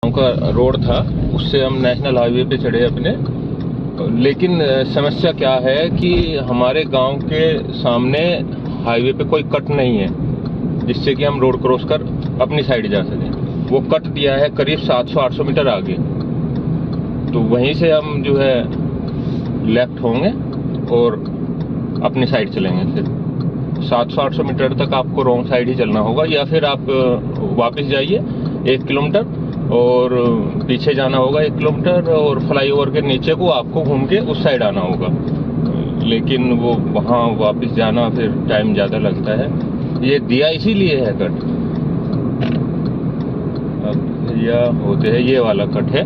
गाँव का रोड था, उससे हम नेशनल हाईवे पे चढ़े अपने। लेकिन समस्या क्या है कि हमारे गांव के सामने हाईवे पे कोई कट नहीं है जिससे कि हम रोड क्रॉस कर अपनी साइड जा सकें। वो कट दिया है करीब 700-800 मीटर आगे, तो वहीं से हम जो है लेफ्ट होंगे और अपनी साइड चलेंगे। फिर 700-800 मीटर तक आपको रॉन्ग साइड ही चलना होगा, या फिर आप वापस जाइए 1 किलोमीटर और पीछे जाना होगा 1 किलोमीटर, और फ्लाईओवर के नीचे को आपको घूम के उस साइड आना होगा। लेकिन वो वहाँ वापस जाना फिर टाइम ज़्यादा लगता है। ये दिया इसीलिए है कट। अब यह होते हैं, ये वाला कट है,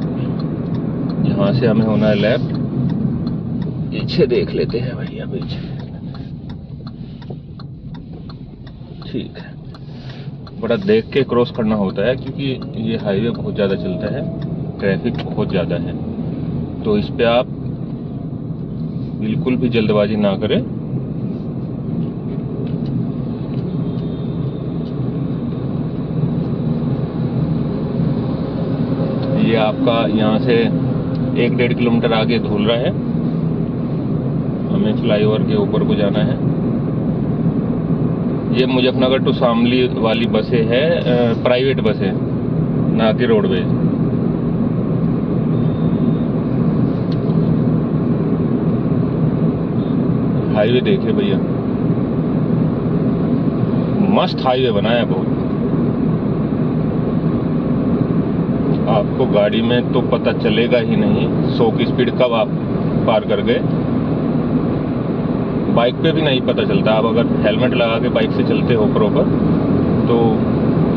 यहाँ से हमें होना है लेफ्ट। पीछे देख लेते हैं भैया, पीछे ठीक है। बड़ा देख के क्रॉस करना होता है क्योंकि ये हाईवे बहुत ज़्यादा चलता है, ट्रैफिक बहुत ज़्यादा है, तो इस पे आप बिल्कुल भी जल्दबाजी ना करें। ये आपका यहाँ से 1-1.5 किलोमीटर आगे धुल रहा है, हमें फ्लाईओवर के ऊपर को जाना है। ये मुजफ्फरनगर टू शामली वाली बसें है, प्राइवेट बसें, ना कि रोडवेज। हाईवे देखिए भैया, मस्त हाईवे बनाया बहुत। आपको गाड़ी में तो पता चलेगा ही नहीं 100 की स्पीड कब आप पार कर गए। बाइक पे भी नहीं पता चलता। आप अगर हेलमेट लगा के बाइक से चलते हो प्रॉपर, तो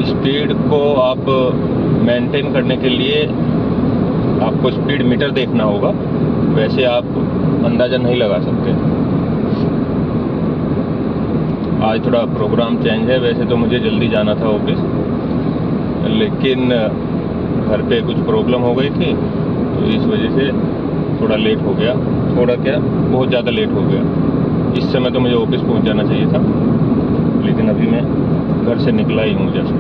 स्पीड को आप मेंटेन करने के लिए आपको स्पीड मीटर देखना होगा, वैसे आप अंदाज़ा नहीं लगा सकते। आज थोड़ा प्रोग्राम चेंज है, वैसे तो मुझे जल्दी जाना था ऑफिस, लेकिन घर पे कुछ प्रॉब्लम हो गई थी, तो इस वजह से थोड़ा लेट हो गया। थोड़ा क्या, बहुत ज़्यादा लेट हो गया। इस समय तो मुझे ऑफिस पहुंच जाना चाहिए था, लेकिन अभी मैं घर से निकला ही हूँ जस्ट।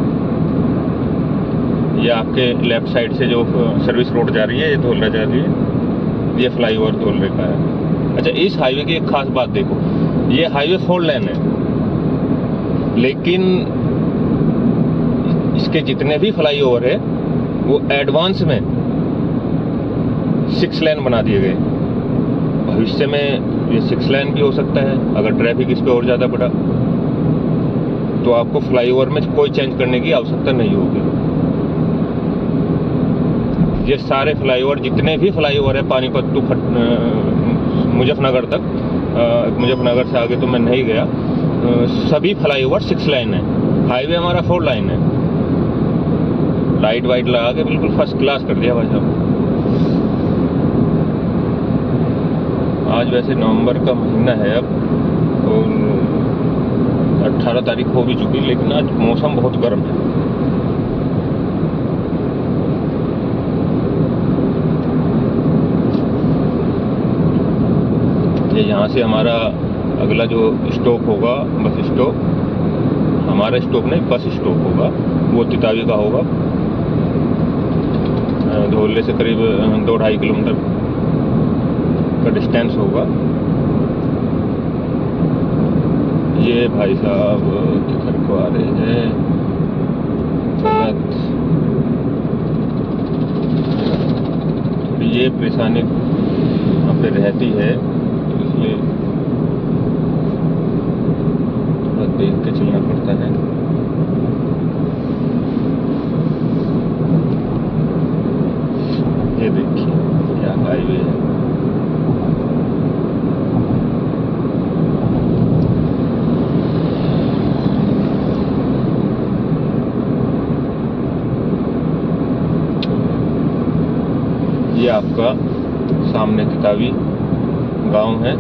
ये आपके लेफ्ट साइड से जो सर्विस रोड जा रही है, ये धौलरा जा रही है, ये फ्लाईओवर धौलरे का है। अच्छा, इस हाईवे की एक खास बात देखो, ये हाईवे 4 लेन है, लेकिन इसके जितने भी फ्लाईओवर है वो एडवांस में 6 लेन बना दिए गए। भविष्य में ये 6 लेन भी हो सकता है अगर ट्रैफिक इस पे और ज़्यादा बढ़ा, तो आपको फ्लाईओवर में कोई चेंज करने की आवश्यकता नहीं होगी। ये सारे फ्लाईओवर, जितने भी फ्लाईओवर है पानीपत टू मुजफ्फरनगर तक, मुजफ्फरनगर से आगे तो मैं नहीं गया, सभी फ्लाईओवर 6 लाइन है। हाईवे हमारा 4 लाइन है। लाइट वाइट लगा के बिल्कुल फर्स्ट क्लास कर दिया भाई साहब। आज वैसे नवंबर का महीना है अब, और 18 तारीख हो भी चुकी, लेकिन आज मौसम बहुत गर्म है। ये यहाँ से हमारा अगला जो स्टॉप होगा, बस स्टॉप, हमारा स्टॉप नहीं, बस स्टॉप होगा, वो तितावी का होगा। धौलरे से करीब 2-2.5 किलोमीटर का डिस्टेंस होगा। ये भाई साहब किधर को आ रहे हैं, ये परेशानी यहाँ पे रहती है, तो इसलिए थोड़ा देख के चलना पड़ता है। ये देखिए क्या हाईवे है। ये आपका सामने तितावी गांव है।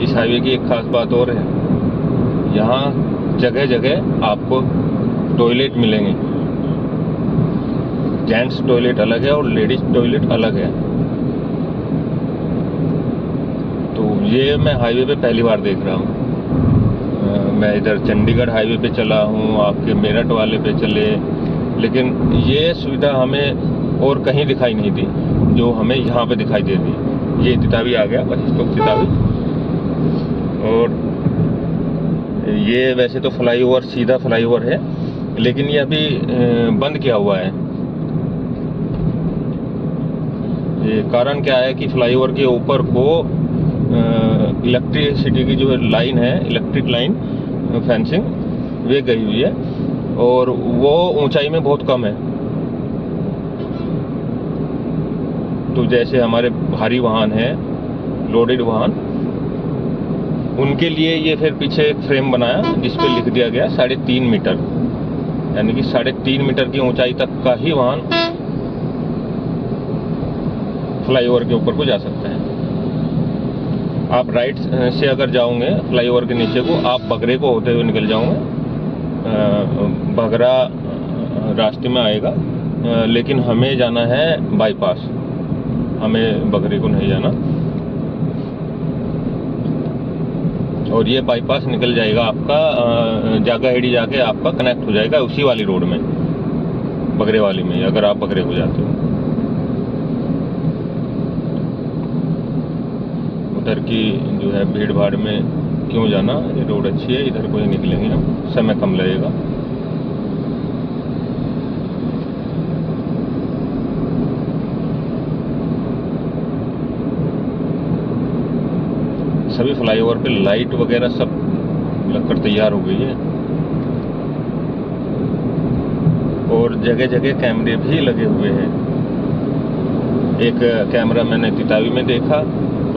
इस हाईवे की एक खास बात और है, यहाँ जगह जगह आपको टॉयलेट मिलेंगे। जेंट्स टॉयलेट अलग है और लेडीज टॉयलेट अलग है। ये मैं हाईवे पे पहली बार देख रहा हूँ। मैं इधर चंडीगढ़ हाईवे पे चला हूँ, आपके मेरठ वाले पे चले, लेकिन ये सुविधा हमें और कहीं दिखाई नहीं दी जो हमें यहाँ पे दिखाई दे दी। ये तितावी आ गया, बस स्टॉप तितावी। और ये वैसे तो फ्लाईओवर, सीधा फ्लाईओवर है, लेकिन ये अभी बंद किया हुआ है। ये कारण क्या है कि फ्लाईओवर के ऊपर को इलेक्ट्रिसिटी की जो लाइन है, इलेक्ट्रिक लाइन फेंसिंग, वे गई हुई है और वो ऊंचाई में बहुत कम है। तो जैसे हमारे भारी वाहन हैं, लोडेड वाहन, उनके लिए ये फिर पीछे एक फ्रेम बनाया जिस पे लिख दिया गया 3.5 मीटर, यानी कि 3.5 मीटर की ऊंचाई तक का ही वाहन फ्लाईओवर के ऊपर को जा सकता है। आप राइट से अगर जाओगे फ्लाईओवर के नीचे को, आप बगरे को होते हुए निकल जाओगे। बगरा रास्ते में आएगा, लेकिन हमें जाना है बाईपास, हमें बगरे को नहीं जाना। और ये बाईपास निकल जाएगा आपका जागाहेड़ी जाके आपका कनेक्ट हो जाएगा उसी वाली रोड में, बगरे वाली में, अगर आप बगरे को जाते हो। उधर की जो है भीड़ भाड़ में क्यों जाना, ये रोड अच्छी है, इधर को ही निकलेंगे हम, समय कम लगेगा। सभी फ्लाईओवर पे लाइट वगैरह सब लगकर तैयार हो गई है और जगह जगह कैमरे भी लगे हुए हैं। एक कैमरा मैंने तितावी में देखा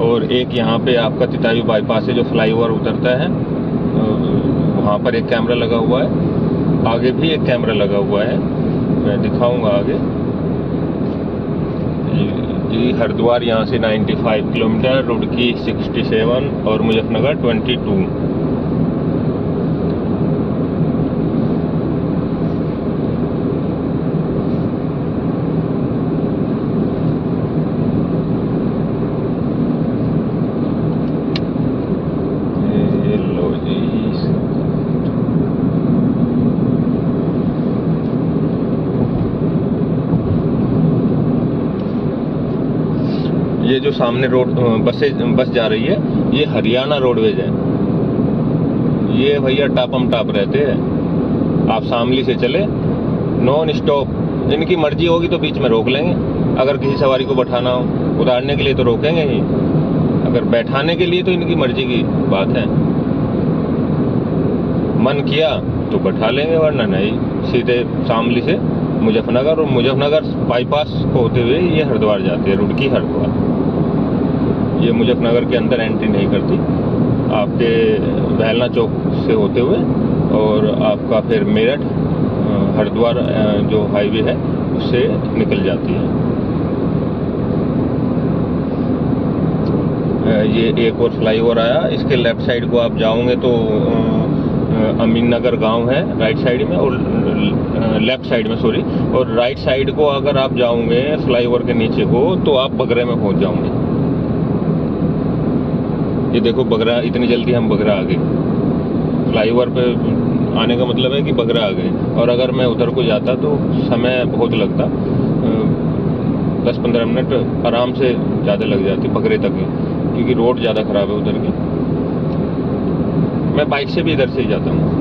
और एक यहाँ पे आपका तितावी बाईपास से जो फ्लाईओवर उतरता है वहाँ पर एक कैमरा लगा हुआ है, आगे भी एक कैमरा लगा हुआ है, मैं दिखाऊंगा आगे। जी हरिद्वार यहाँ से 95 किलोमीटर, रुड़की 67 और मुजफ्फरनगर 22। ये जो सामने रोड बस जा रही है, ये हरियाणा रोडवेज है। ये भैया टापम टाप रहते हैं। आप शामली से चले नॉन स्टॉप, इनकी मर्जी होगी तो बीच में रोक लेंगे। अगर किसी सवारी को बैठाना हो, उतारने के लिए तो रोकेंगे ही, अगर बैठाने के लिए तो इनकी मर्जी की बात है। मन किया तो बैठा लेंगे, वरना नहीं। सीधे शामली से मुजफ्फरनगर, और मुजफ्फरनगर बाईपास को होते हुए ये हरिद्वार जाती है, रुड़की हरिद्वार। ये मुजफ्फरनगर के अंदर एंट्री नहीं करती, आपके बहलना चौक से होते हुए और आपका फिर मेरठ हरिद्वार जो हाईवे है उससे निकल जाती है। ये एक और फ्लाईओवर आया, इसके लेफ्ट साइड को आप जाओगे तो अमीन नगर गांव है राइट साइड में, और लेफ्ट साइड में सॉरी, और राइट साइड को अगर आप जाओगे फ्लाईओवर के नीचे को तो आप बगरे में पहुंच जाओगे। ये देखो बगरा, इतनी जल्दी हम बगरा आ गए। फ्लाईओवर पे आने का मतलब है कि बगरा आ गए, और अगर मैं उधर को जाता तो समय बहुत लगता, 10-15 मिनट आराम से ज़्यादा लग जाती बगरे तक ही, क्योंकि रोड ज़्यादा ख़राब है उधर की। मैं बाइक से भी इधर से ही जाता हूँ।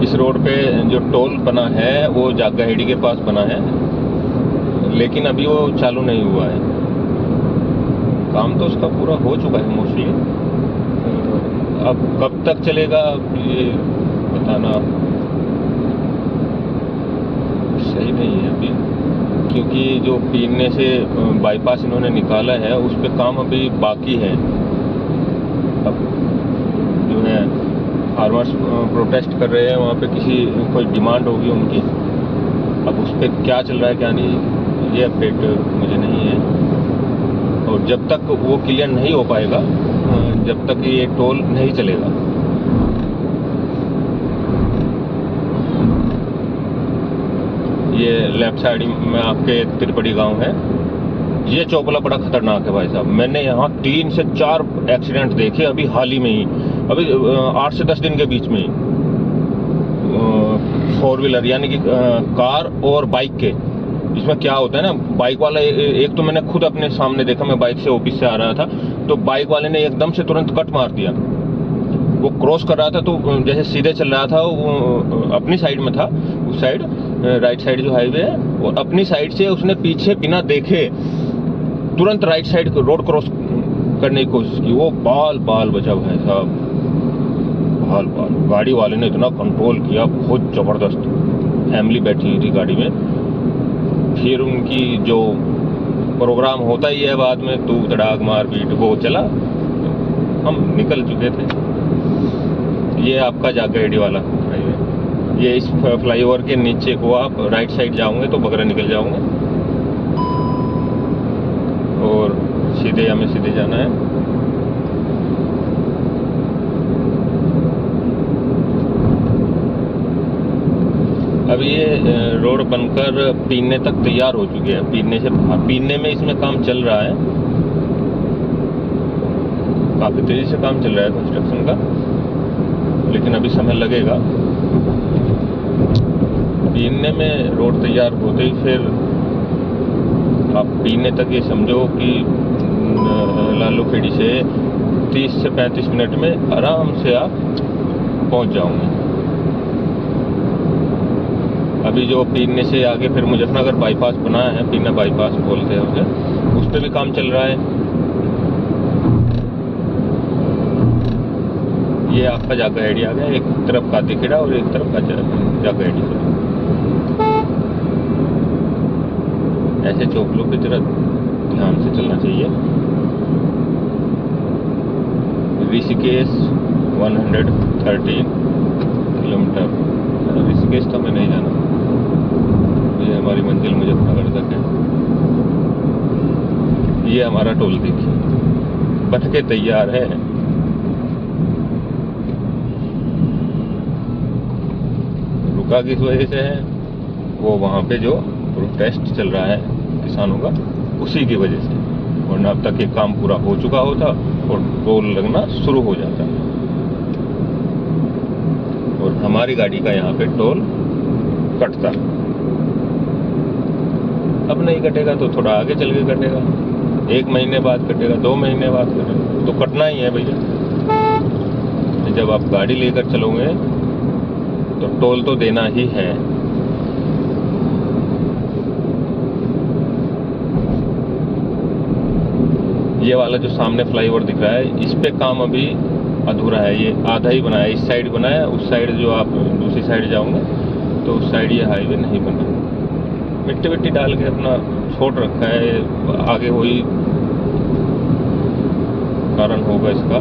इस रोड पे जो टोल बना है वो जागाहेड़ी के पास बना है, लेकिन अभी वो चालू नहीं हुआ है। काम तो उसका पूरा हो चुका है मोस्टली, अब कब तक चलेगा ये बताना सही नहीं है अभी, क्योंकि जो पीने से बाईपास इन्होंने निकाला है उस पे काम अभी बाकी है। अब जो है फार्मर्स प्रोटेस्ट कर रहे हैं, वहाँ पे कोई डिमांड होगी उनकी, अब उस पर क्या चल रहा है क्या नहीं ये अपडेट मुझे नहीं है। और जब तक वो क्लियर नहीं हो पाएगा, जब तक ये टोल नहीं चलेगा। ये लेफ्ट साइड में आपके त्रिपड़ी गांव है। ये चौपला बड़ा खतरनाक है भाई साहब। मैंने यहाँ 3 से 4 एक्सीडेंट देखे अभी हाल ही में ही, अभी 8 से 10 दिन के बीच में ही, 4 व्हीलर यानी कि कार और बाइक के। इसमें क्या होता है ना, बाइक वाला एक तो मैंने खुद अपने सामने देखा, मैं बाइक से ऑफिस से आ रहा था तो बाइक वाले ने एकदम से तुरंत कट मार दिया। वो क्रॉस कर रहा था तो जैसे सीधे चल रहा था, वो अपनी साइड में था, उस साइड राइट साइड जो हाईवे है, वो अपनी साइड से उसने पीछे बिना देखे तुरंत राइट साइड रोड क्रॉस करने की कोशिश की। वो बाल बाल बचा भाई साहब, बाल बाल। गाड़ी वाले ने इतना कंट्रोल किया, बहुत जबरदस्त। फैमिली बैठी हुई थी गाड़ी में। फिर उनकी जो प्रोग्राम होता ही है बाद में, तू तड़ाक मार पीट, वो चला, हम निकल चुके थे। ये आपका जागेड़ी वाला हाईवे। ये इस फ्लाईओवर के नीचे को आप राइट साइड जाओगे तो बगरा निकल जाओगे और सीधे हमें सीधे जाना है। अब ये रोड बनकर पीने तक तैयार हो चुकी है। पीने में इसमें काम चल रहा है, काफी तेजी से काम चल रहा है कंस्ट्रक्शन का, लेकिन अभी समय लगेगा। पीने में रोड तैयार होते ही फिर आप पीने तक ये समझो कि लालू खेड़ी से 30 से 35 मिनट में आराम से आप पहुंच जाओगे। अभी जो पीने से आगे फिर मुजफ्फरनगर बाईपास बनाया है, पीना बाईपास बोलते हैं उसे, उस पर भी काम चल रहा है। ये आपका जागेड़ी आ गया, एक तरफ कातीखेड़ा और एक तरफ का जागेड़ी। ऐसे चौकलों पे जरा ध्यान से चलना चाहिए। ऋषिकेश 113 किलोमीटर। ऋषिकेश तो हमें नहीं जाना, ये हमारी मंजिल मुजफ्फरनगर तक है। ये हमारा टोल देखिए, बन के तैयार है। रुका किस वजह से है, वो वहां पे जो प्रोटेस्ट चल रहा है किसानों का, उसी की वजह से। वरना अब तक ये काम पूरा हो चुका होता और टोल लगना शुरू हो जाता, और हमारी गाड़ी का यहाँ पे टोल कटता। अब नहीं कटेगा तो थोड़ा आगे चल के कटेगा, 1 महीने बाद कटेगा, 2 महीने बाद कटेगा, तो कटना ही है भैया। जब आप गाड़ी लेकर चलोगे तो टोल तो देना ही है। ये वाला जो सामने फ्लाईओवर दिख रहा है, इस पे काम अभी अधूरा है। ये आधा ही बनाया, इस साइड बनाया, उस साइड जो आप दूसरी साइड जाओगे तो उस साइड ये हाईवे नहीं बना। मिट्टी विट्टी डाल के अपना छोड़ रखा है, आगे वही कारण होगा इसका।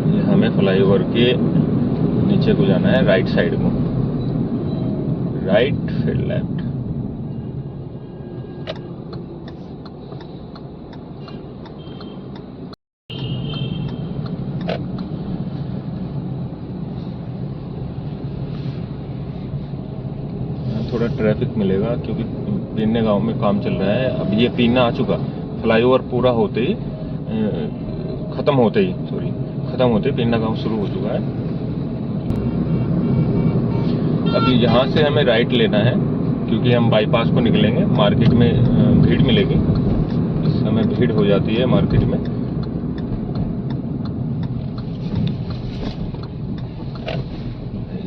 ये हमें फ्लाईओवर के नीचे को जाना है, राइट साइड को, राइट फिर लेफ्ट। थोड़ा ट्रैफिक मिलेगा क्योंकि पीने गांव में काम चल रहा है। अब ये पीना आ चुका, फ्लाईओवर पूरा होते ही खत्म होते ही पीना गांव शुरू हो चुका है। अभी यहाँ से हमें राइट लेना है क्योंकि हम बाईपास को निकलेंगे। मार्केट में भीड़ मिलेगी, इस समय भीड़ हो जाती है मार्केट में।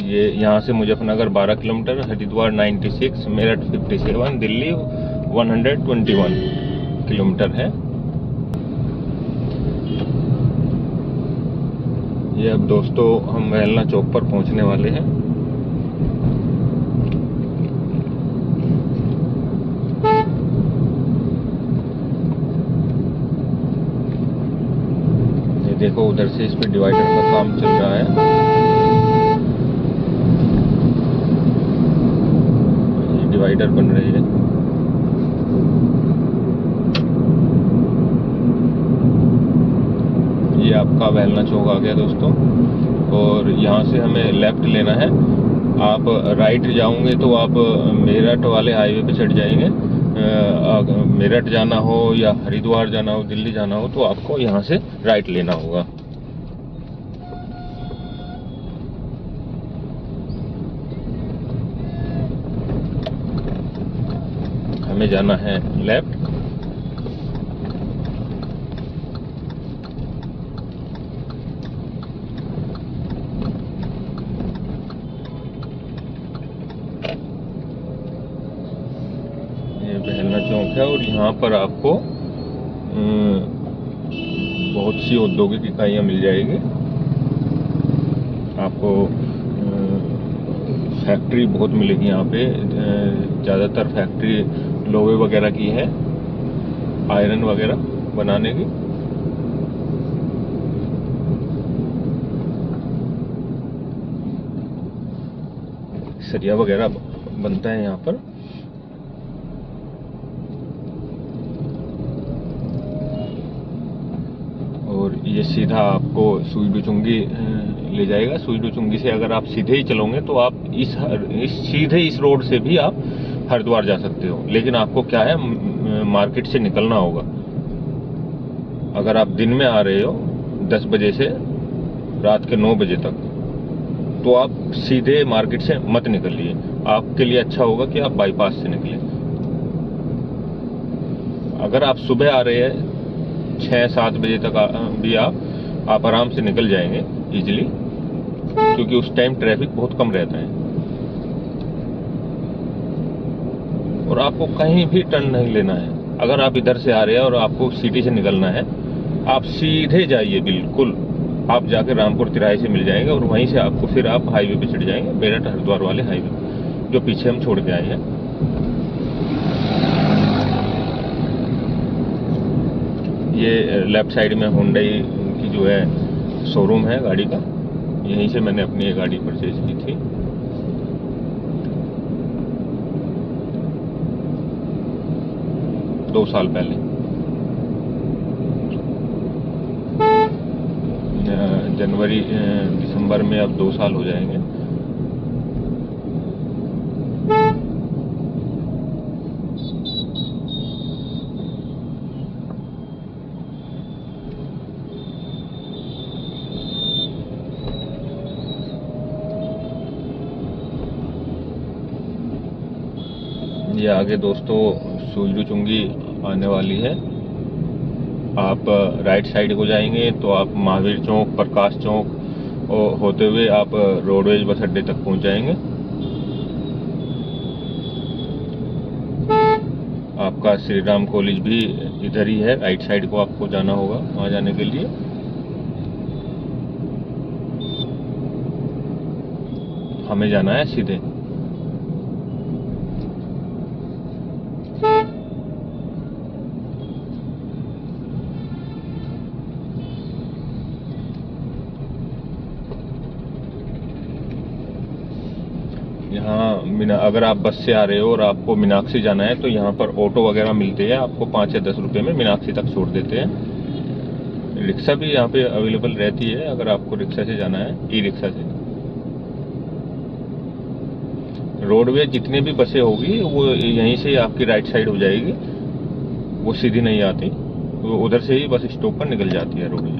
ये यहाँ से मुजफ्फरनगर 12 किलोमीटर, हरिद्वार 96, मेरठ 57, दिल्ली 121 किलोमीटर है। ये अब दोस्तों हम महलना चौक पर पहुंचने वाले हैं। ये देखो उधर से इस पे डिवाइडर का काम चल रहा है। डिवाइडर बन रही है। ये आपका वेलना चौक आ गया दोस्तों, और यहाँ से हमें लेफ्ट लेना है। आप राइट जाओगे तो आप मेरठ वाले हाईवे पे चढ़ जाएंगे। मेरठ जाना हो या हरिद्वार जाना हो, दिल्ली जाना हो, तो आपको यहाँ से राइट लेना होगा। हमें जाना है लेफ्ट। ये वेलना चौक है, और यहाँ पर आपको बहुत सी औद्योगिक इकाइयाँ मिल जाएगी। आपको फैक्ट्री बहुत मिलेगी यहाँ पे। ज़्यादातर फैक्ट्री लोहे वगैरह की है, आयरन वगैरह बनाने की। सरिया वगैरह बनता है यहाँ पर। और ये सीधा आपको सुई चुंगी ले जाएगा। सुई चुंगी से अगर आप सीधे ही चलोगे तो आप सीधे इस रोड से भी आप हरिद्वार जा सकते हो, लेकिन आपको क्या है, मार्केट से निकलना होगा। अगर आप दिन में आ रहे हो 10 बजे से रात के 9 बजे तक, तो आप सीधे मार्केट से मत निकलिए। आपके लिए अच्छा होगा कि आप बाईपास से निकलें। अगर आप सुबह आ रहे हैं 6-7 बजे तक भी आप आराम से निकल जाएंगे इजीली, क्योंकि उस टाइम ट्रैफिक बहुत कम रहता है। और आपको कहीं भी टर्न नहीं लेना है। अगर आप इधर से आ रहे हैं और आपको सिटी से निकलना है, आप सीधे जाइए बिल्कुल। आप जाकर रामपुर तिराहे से मिल जाएंगे, और वहीं से आपको फिर आप हाईवे पे चढ़ जाएंगे, मेरठ हरिद्वार वाले हाईवे जो पीछे हम छोड़ के आए हैं। ये लेफ्ट साइड में हुंडई की जो है शोरूम है गाड़ी का। यहीं से मैंने अपनी ये गाड़ी परचेज की थी। दो साल पहले, जनवरी दिसंबर में अब 2 साल हो जाएंगे। ये आगे दोस्तों सुई चुंगी आने वाली है। आप राइट साइड को जाएंगे तो आप महावीर चौक, प्रकाश चौक होते हुए आप रोडवेज बस अड्डे तक पहुंच जाएंगे। आपका श्री राम कॉलेज भी इधर ही है, राइट साइड को आपको जाना होगा वहां जाने के लिए। हमें जाना है सीधे। यहाँ अगर आप बस से आ रहे हो और आपको मीनाक्षी जाना है, तो यहाँ पर ऑटो वगैरह मिलते हैं, आपको 5 या 10 रुपये में मीनाक्षी तक छोड़ देते हैं। रिक्शा भी यहाँ पे अवेलेबल रहती है, अगर आपको रिक्शा से जाना है, ई रिक्शा से। रोडवे जितनी भी बसें होगी वो यहीं से आपकी राइट साइड हो जाएगी, वो सीधी नहीं आती, वो उधर से ही बस स्टॉप पर निकल जाती है रोडवे।